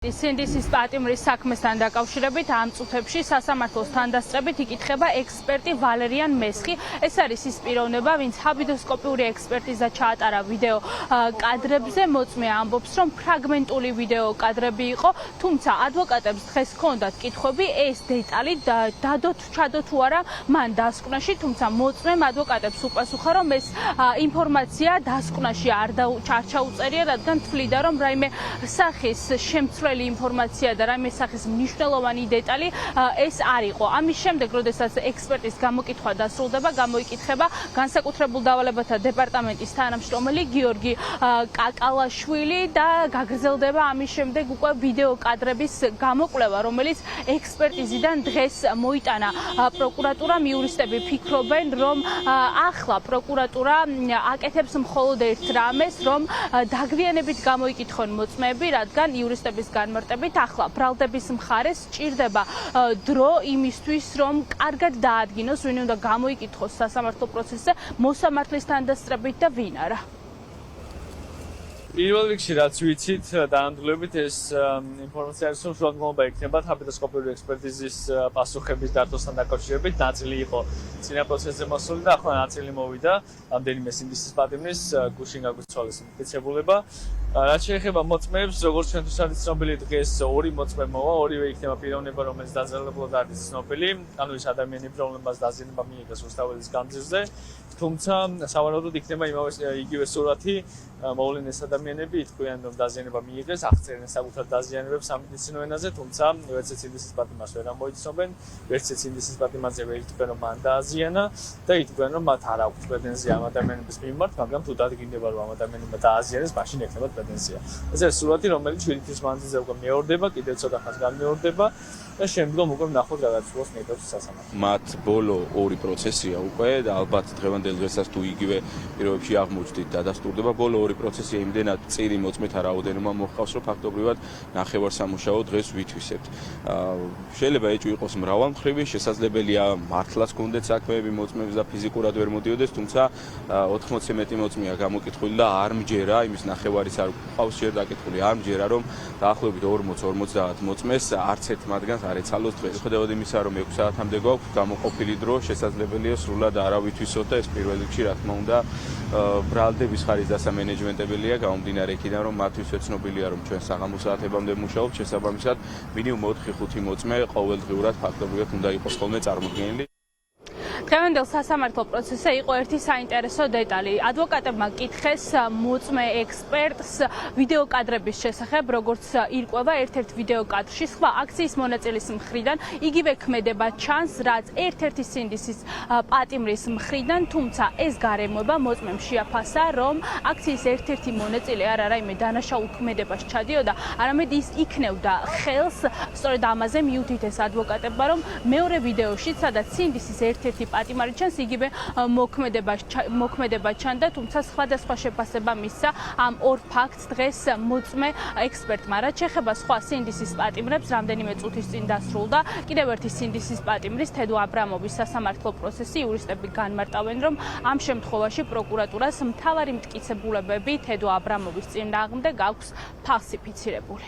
სინდისის პატიმრის საქმესთან დაკავშირებით ამ წუთებში სასამართლოს თანდასწრებით იკითხება ექსპერტი ვალერიან მესხი. ეს არის ის პიროვნება, ვინც ჰაბიდოსკოპიური ექსპერტიზა ჩაატარა ვიდეო კადრებზე. მოწმე ამბობს, რომ ფრაგმენტული ვიდეო კადრები იყო, თუმცა ადვოკატებს დღეს ჰქონდათ კითხვები, ეს დეტალი ჩადო თუ არა მან დასკვნაში, თუმცა მოწმემ ადვოკატებს უპასუხა, რომ ეს ინფორმაცია დასკვნაში არ ჩაუწერია, რადგან თვლიდა, რომ რაიმე სახის შემცვლელი ინფორმაცია და რაიმე სახის მნიშვნელოვანი დეტალი ეს არ იყო. ამის შემდეგ, როდესაც ექსპერტის გამოკითხვა დასრულდება, გამოიკითხება განსაკუთრებულ დავალებათა დეპარტამენტის თანამშრომელი გიორგი კაკალაშვილი და გაგრძელდება ამის შემდეგ უკვე ვიდეო კადრების გამოკვლევა, რომელიც ექსპერტიზიდან დღეს მოიტანა პროკურატურამ. იურისტები ფიქრობენ, რომ ახლა პროკურატურა აკეთებს მხოლოდ ერთ რამეს, რომ დაგვიანებით გამოიკითხონ მოწმეები, რადგან იურისტების განმარტებით ახლა ბრალდების მხარეს სჭირდება დრო იმისთვის, რომ კარგად დაადგინოს, ვინ უნდა გამოიკითხოს სასამართლო პროცესზე მოსამართლის თანდასწრებით და ვინ არა. პირველ რიგში რაც ვიცით, დაანადგურებით ეს ინფორმაცია არის, რომ შუადღამობა იქნება ჰაბიდოსკოპიური ექსპერტიზის პასუხების დარტოსთან დაკავშირებით. ნაწილი იყო წინა პროცესზე მოსული და ახლა ნაწილი მოვიდა რამდენიმე სინდისის პატიმრის გუშინ გაგვიცვალეს მტკიცებულება. რაც შეეხება მოწმეებს, როგორც ჩვენთვის არის ცნობილი, დღეს ორი მოწმე მოვა, ორივე იქნება პიროვნება, რომელიც დაძალებლად არის ცნობილი, ანუ ის ადამიანები, რომლებმაც დაზიანება მიიღეს რუსთაველის განძირზე. თუმცა სავარაუდოდ იქნება იგივე სურათი, მოვლენილ ადამიანები ითქვიან, რომ დაზიანება მიიღეს, აღწერენ საკუთარ დაზიანებებს სამედიცინო ენაზე, თუმცა ვერცეც სინდისის პატიმარს ვერ ამოიცნობენ, ვერცეც სინდისის პატიმარზე ვერ ითქვენ, რომ მან დააზიანა და ითქვენ, რომ მათ არ აქვს პრეტენზია ამ ადამიანების მიმართ, მაგრამ თუ დადგინდება, რომ ამ ადამიანებმა დააზიანეს, მაშინ ექნება პრეტენზია. ეს არის სურათი, რომელიც შვიდ მანძილზე უკვე მეორდება, კიდევ ცოტა ხანს განმეორდება და შემდგომ უკვე ვნახოთ რა გაცვლოს მიიღებს სასამართლო. მათ ბოლო ორი პროცესია უკვე და ალბათ დღევანდელ დღესაც თუ იგივე პირობებში აღმოჩნდით და დასტურდება ბოლო ორი პროცესია იმდენად წირი მოწმეთა რაოდენობა მოჰყავს, რომ ფაქტობრივად ნახევარსამუშაო დღეს ვითვისებთ. შეიძლება ეჭვი იყოს მრავალმხრივი, შესაძლებელია მართლაც გქონდეთ საქმეები მოწმეებს და ფიზიკურად ვერ მოდიოდეს, თუმცა 80-ზე მეტი მოწმეა გამოკითხული და არ მჯერა, იმის ნახევარიც არ გვყავს ჯერ დაკითხული, არ მჯერა, რომ დაახლოებით 40-50 მოწმეს არც ერთ მათგანს არ ეცალოს დღეს. ხედავთ იმისა, რომ 6 საათამდე გვაქვს გამოყოფილი დრო, შესაძლებელია სრულად არა ვითვისოთ და ეს პირველ რიგში რა თქმა უნდა ბრალდების ხარისხის დამენეჯმენტებელია, გამომდინარე იქიდან, რომ მათთვის ცნობილია, რომ ჩვენ საღამო საათებამდე მუშაობთ, შესაბამისად მინიმუმ 4-5 მოწმე ყოველდღიურად ფაქტობრივად უნდა იყოს ხოლმე წარმოდგენილი. დღევანდელ სასამართლო პროცესზე იყო ერთი საინტერესო დეტალი. ადვოკატებმა კითხეს მოწმე ექსპერტს ვიდეო კადრების შესახებ, როგორც ირკვევა ერთ-ერთ ვიდეო კადრში სხვა აქციის მონაწილის მხრიდან იგივე ქმედება ჩანს, რაც ერთ-ერთი სინდისის პატიმრის მხრიდან, თუმცა ეს გარემოება მოწმემ შეაფასა, რომ აქციის ერთ-ერთი მონაწილე არა რაიმე დანაშაულ ქმედებას ჩადიოდა, არამედ ის იქნევდა ხელს. სწორედ ამაზე მიუთითეს ადვოკატებმა, რომ მეორე ვიდეოში, სადაც სინდისის ერთ-ერთი პატიმარი ჩანს, იგივე მოქმედება ჩანდა, თუმცა სხვადასხვა შეფასება მისცა ამ ორ ფაქტს დღეს მოწმე ექსპერტმა. რაც შეეხება სხვა სინდისის პატიმრებს, რამდენიმე წუთის წინ დასრულდა კიდევ ერთი სინდისის პატიმრის, თედო აბრამოვის სასამართლო პროცესი. იურისტები განმარტავენ, რომ ამ შემთხვევაში პროკურატურას მთავარი მტკიცებულებები თედო აბრამოვის წინააღმდეგ აქვს ფალსიფიცირებული.